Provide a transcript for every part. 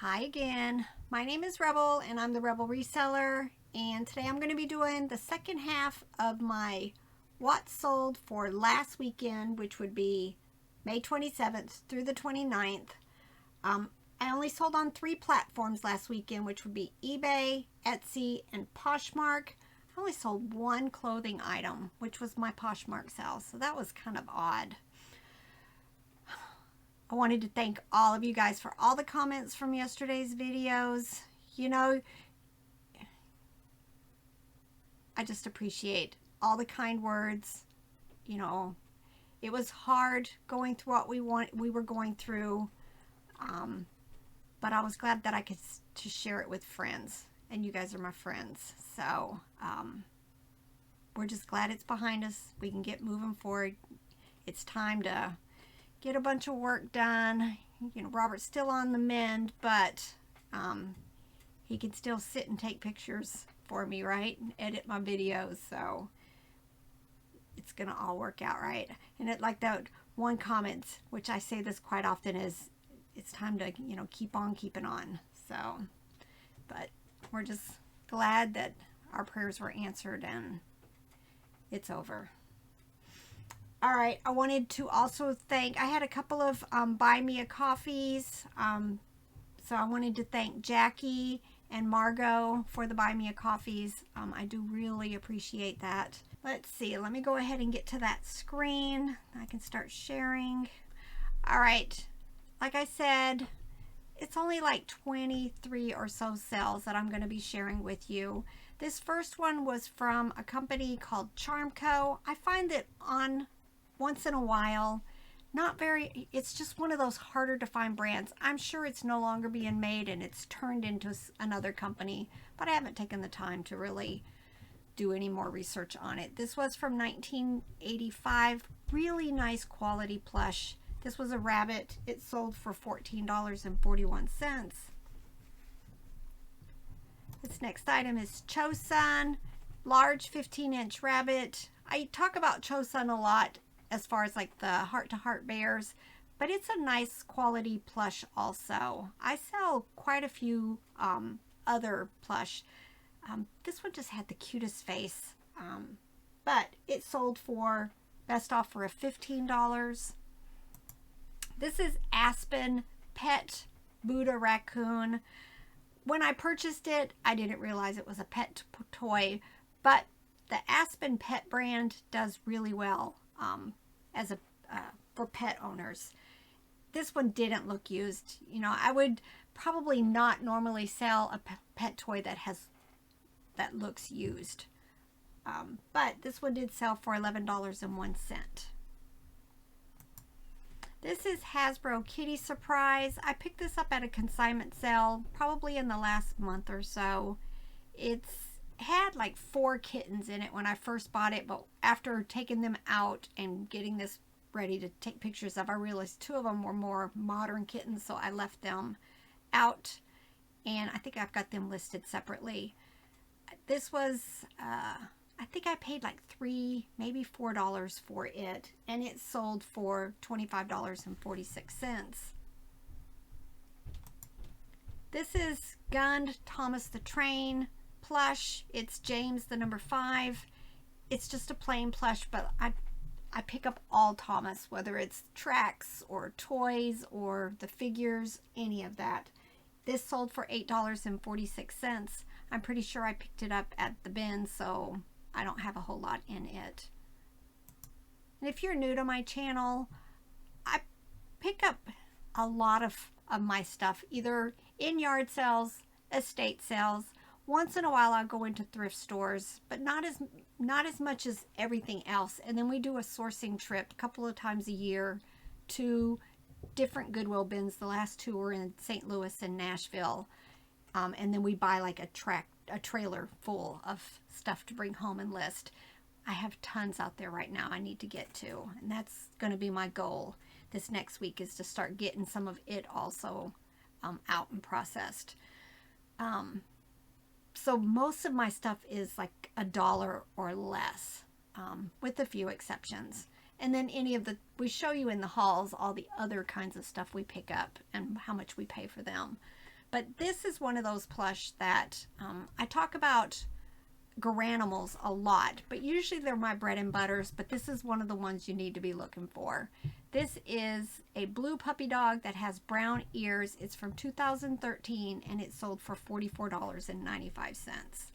Hi again. My name is Rebel and I'm the Rebel Reseller, and today I'm going to be doing the second half of my what sold for last weekend, which would be May 27th through the 29th. I only sold on 3 platforms last weekend, which would be eBay, Etsy, and Poshmark. I only sold 1 clothing item, which was my Poshmark sale, so that was kind of odd. I wanted to thank all of you guys for all the comments from yesterday's videos. You know, I just appreciate all the kind words. You know, it was hard going through what we were going through, but I was glad that I could to share it with friends, and you guys are my friends. So we're just glad it's behind us. We can get moving forward. It's time to get a bunch of work done. You know, Robert's still on the mend, but he can still sit and take pictures for me, right? And edit my videos, so it's gonna all work out right. And it, like that one comment, which I say this quite often, is it's time to, you know, keep on keeping on. So, but we're just glad that our prayers were answered and it's over. All right, I wanted to also thank, I had a couple of buy me a coffees. So I wanted to thank Jackie and Margot for the buy me a coffees. I do really appreciate that. Let's see, let me go ahead and get to that screen. I can start sharing. All right, like I said, it's only like 23 or so sales that I'm going to be sharing with you. This first one was from a company called Charmco. I find that on once in a while, it's just one of those harder to find brands. I'm sure it's no longer being made and it's turned into another company, but I haven't taken the time to really do any more research on it. This was from 1985, really nice quality plush. This was a rabbit. It sold for $14.41. This next item is Chosun, large 15-inch rabbit. I talk about Chosun a lot as far as like the heart-to-heart bears, but it's a nice quality plush also. I sell quite a few other plush. This one just had the cutest face, but it sold for best offer of $15. This is Aspen Pet Buddha Raccoon. When I purchased it, I didn't realize it was a pet toy, but the Aspen Pet brand does really well for pet owners. This one didn't look used. You know, I would probably not normally sell a pet toy that looks used, but this one did sell for $11.01. This is Hasbro Kitty Surprise. I picked this up at a consignment sale probably in the last month or so. It's had like 4 kittens in it when I first bought it, but after taking them out and getting this ready to take pictures of, I realized 2 of them were more modern kittens, so I left them out, and I think I've got them listed separately. This was I think I paid like $3, maybe $4 for it, and it sold for $25.46. This is Gund Thomas the Train plush. It's James the number 5. It's just a plain plush, but I pick up all Thomas, whether it's tracks or toys or the figures, any of that. This sold for $8.46. I'm pretty sure I picked it up at the bin, so I don't have a whole lot in it. And if you're new to my channel, I pick up a lot of my stuff either in yard sales, estate sales. Once in a while I'll go into thrift stores, but not as much as everything else. And then we do a sourcing trip a couple of times a year to different Goodwill bins. The last 2 were in St. Louis and Nashville. And then we buy like a trailer full of stuff to bring home and list. I have tons out there right now I need to get to, and that's going to be my goal this next week, is to start getting some of it also out and processed. So most of my stuff is like $1 or less, with a few exceptions. And then we show you in the hauls all the other kinds of stuff we pick up and how much we pay for them. But this is one of those plush that I talk about Garanimals a lot, but usually they're my bread and butters, but this is one of the ones you need to be looking for. This is a blue puppy dog that has brown ears. It's from 2013 and it sold for $44.95.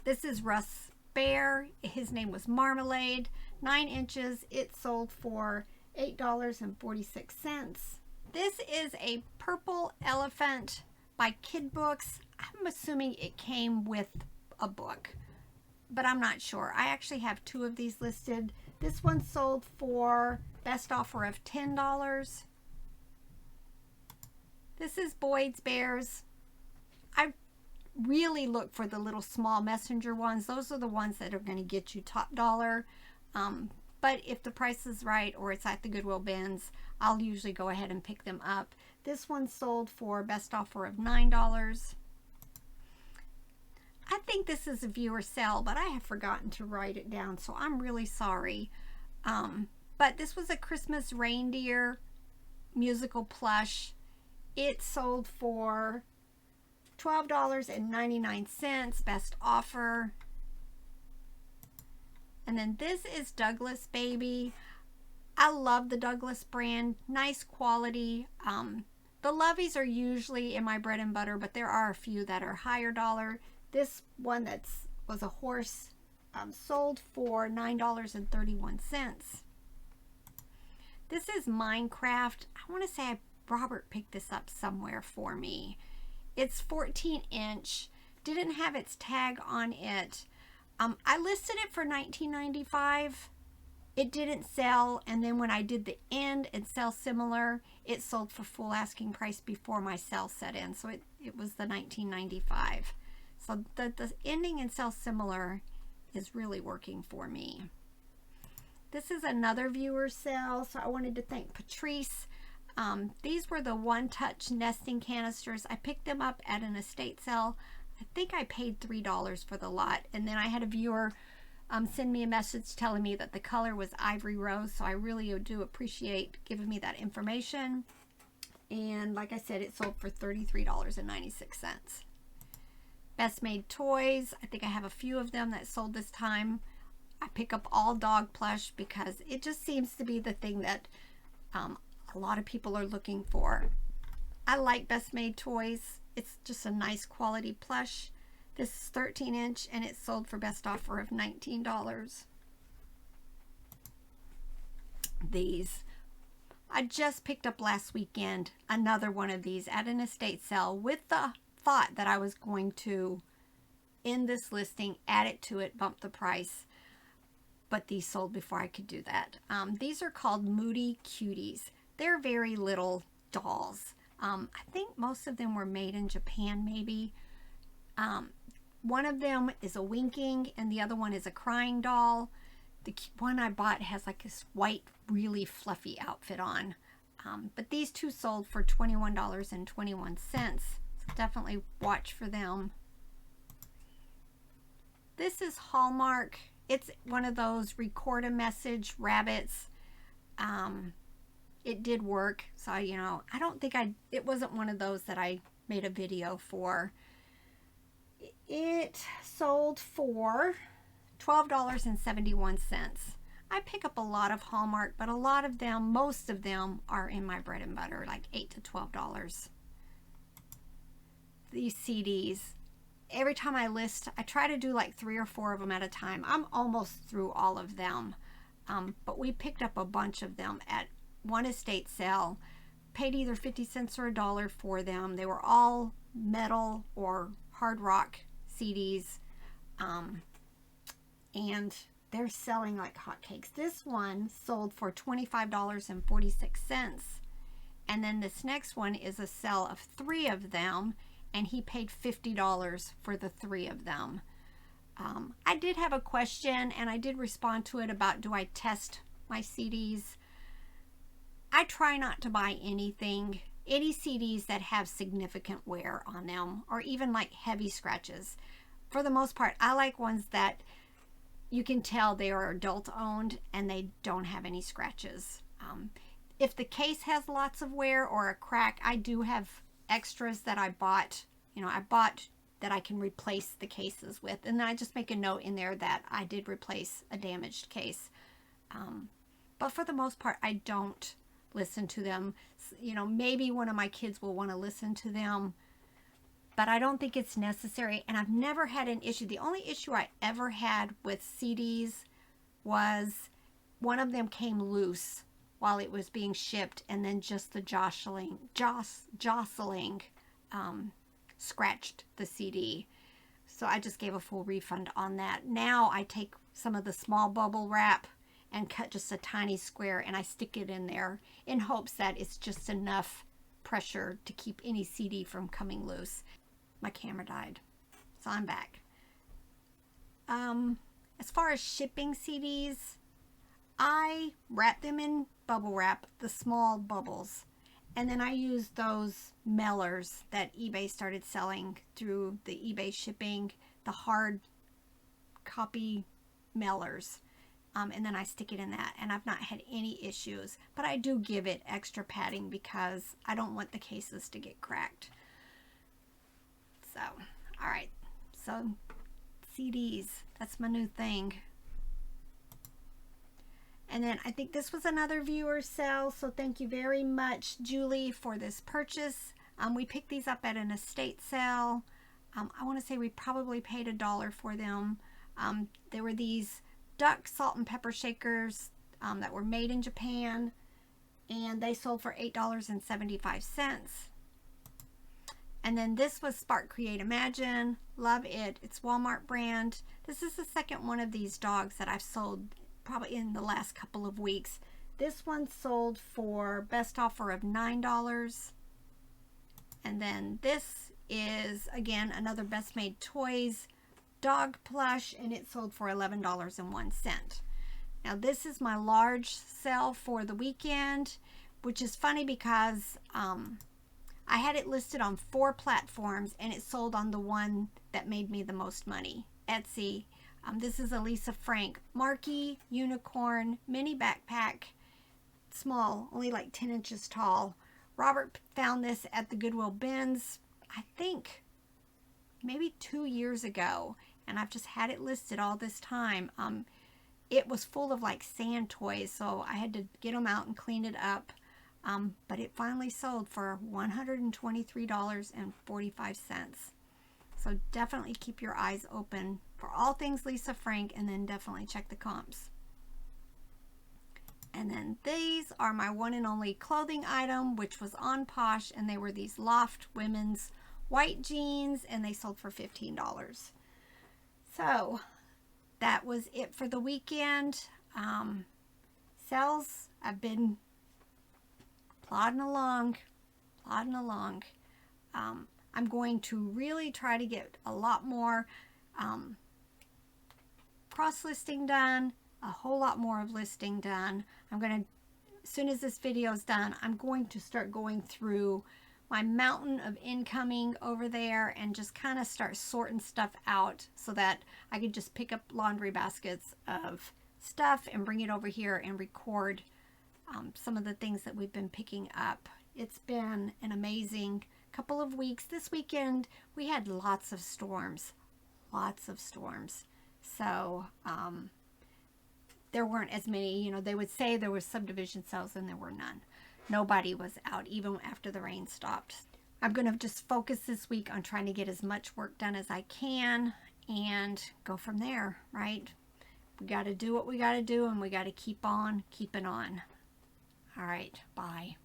This is Russ Bear. His name was Marmalade, 9 inches. It sold for $8.46. This is a purple elephant by Kid Books. I'm assuming it came with a book, but I'm not sure. I actually have 2 of these listed. This one sold for best offer of $10. This is Boyd's Bears. I really look for the little small messenger ones. Those are the ones that are going to get you top dollar. But if the price is right or it's at the Goodwill bins, I'll usually go ahead and pick them up. This one sold for best offer of $9. I think this is a viewer sale, but I have forgotten to write it down, so I'm really sorry. But this was a Christmas reindeer musical plush. It sold for $12.99, best offer. And then this is Douglas Baby. I love the Douglas brand, nice quality. The Loveys are usually in my bread and butter, but there are a few that are higher dollar. This one was a horse sold for $9.31. This is Minecraft. I want to say Robert picked this up somewhere for me. It's 14 inch. Didn't have its tag on it. I listed it for $19.95. It didn't sell, and then when I did the end and sell similar, it sold for full asking price before my sale set in. So it was the $19.95. So the ending and sell similar is really working for me. This is another viewer sale, so I wanted to thank Patrice. These were the one-touch nesting canisters. I picked them up at an estate sale. I think I paid $3 for the lot, and then I had a viewer send me a message telling me that the color was Ivory Rose, so I really do appreciate giving me that information. And like I said, it sold for $33.96. Best Made Toys. I think I have a few of them that sold this time. I pick up all dog plush because it just seems to be the thing that a lot of people are looking for. I like Best Made Toys. It's just a nice quality plush. This is 13 inch and it sold for best offer of $19. These I just picked up last weekend, another one of these at an estate sale with the thought that I was going to end this listing, add it to it, bump the price, but these sold before I could do that. These are called Moody Cuties. They're very little dolls. I think most of them were made in Japan, maybe. One of them is a winking and the other one is a crying doll. The one I bought has like this white, really fluffy outfit on. But these two sold for $21.21. So definitely watch for them. This is Hallmark. It's one of those record a message rabbits. It did work. So, I don't think it wasn't one of those that I made a video for. It sold for $12.71. I pick up a lot of Hallmark, but a lot of them, most of them are in my bread and butter, like $8 to $12. These CDs, every time I list, I try to do like 3 or 4 of them at a time. I'm almost through all of them, but we picked up a bunch of them at one estate sale, paid either 50 cents or $1 for them. They were all metal or hard rock CDs, and they're selling like hotcakes. This one sold for $25.46, and then this next one is a sell of 3 of them, and he paid $50 for the 3 of them. I did have a question, and I did respond to it about, do I test my CDs? I try not to buy any CDs that have significant wear on them, or even like heavy scratches. For the most part, I like ones that you can tell they are adult owned and they don't have any scratches. If the case has lots of wear or a crack, I do have extras that I bought. You know, I bought that I can replace the cases with. And then I just make a note in there that I did replace a damaged case. But for the most part, I don't listen to them. You know, maybe one of my kids will want to listen to them, but I don't think it's necessary. And I've never had an issue. The only issue I ever had with CDs was one of them came loose while it was being shipped, and then just the jostling scratched the CD. So I just gave a full refund on that. Now I take some of the small bubble wrap and cut just a tiny square, and I stick it in there in hopes that it's just enough pressure to keep any CD from coming loose. My camera died, so I'm back. As far as shipping CDs, I wrap them in bubble wrap, the small bubbles, and then I use those mailers that eBay started selling through the eBay shipping, the hard copy mailers. And then I stick it in that, and I've not had any issues, but I do give it extra padding because I don't want the cases to get cracked. So, all right, so CDs, that's my new thing. And then I think this was another viewer sale, so thank you very much, Julie, for this purchase. We picked these up at an estate sale. I want to say we probably paid $1 for them. There were these duck salt and pepper shakers that were made in Japan, and they sold for $8.75. And then this was Spark Create Imagine. Love it. It's Walmart brand. This is the second one of these dogs that I've sold probably in the last couple of weeks. This one sold for best offer of $9. And then this is, again, another Best Made Toys dog plush, and it sold for $11.01. Now this is my large sale for the weekend, which is funny because I had it listed on 4 platforms, and it sold on the one that made me the most money, Etsy. This is a Lisa Frank Marquee Unicorn Mini Backpack, small, only like 10 inches tall. Robert found this at the Goodwill bins, I think maybe 2 years ago, and I've just had it listed all this time. It was full of like sand toys, so I had to get them out and clean it up. But it finally sold for $123.45. So definitely keep your eyes open for all things Lisa Frank, and then definitely check the comps. And then these are my one and only clothing item, which was on Posh, and they were these Loft women's white jeans, and they sold for $15. So that was it for the weekend. Sales, I've been plodding along. I'm going to really try to get a lot more cross listing done, a whole lot more of listing done. I'm going to, as soon as this video is done, I'm going to start going through my mountain of incoming over there and just kind of start sorting stuff out so that I could just pick up laundry baskets of stuff and bring it over here and record some of the things that we've been picking up. It's been an amazing couple of weeks. This weekend we had lots of storms. So there weren't as many, you know, they would say there was subdivision sales and there were none. Nobody was out even after the rain stopped. I'm going to just focus this week on trying to get as much work done as I can and go from there, right? We got to do what we got to do, and we got to keep on keeping on. All right, bye.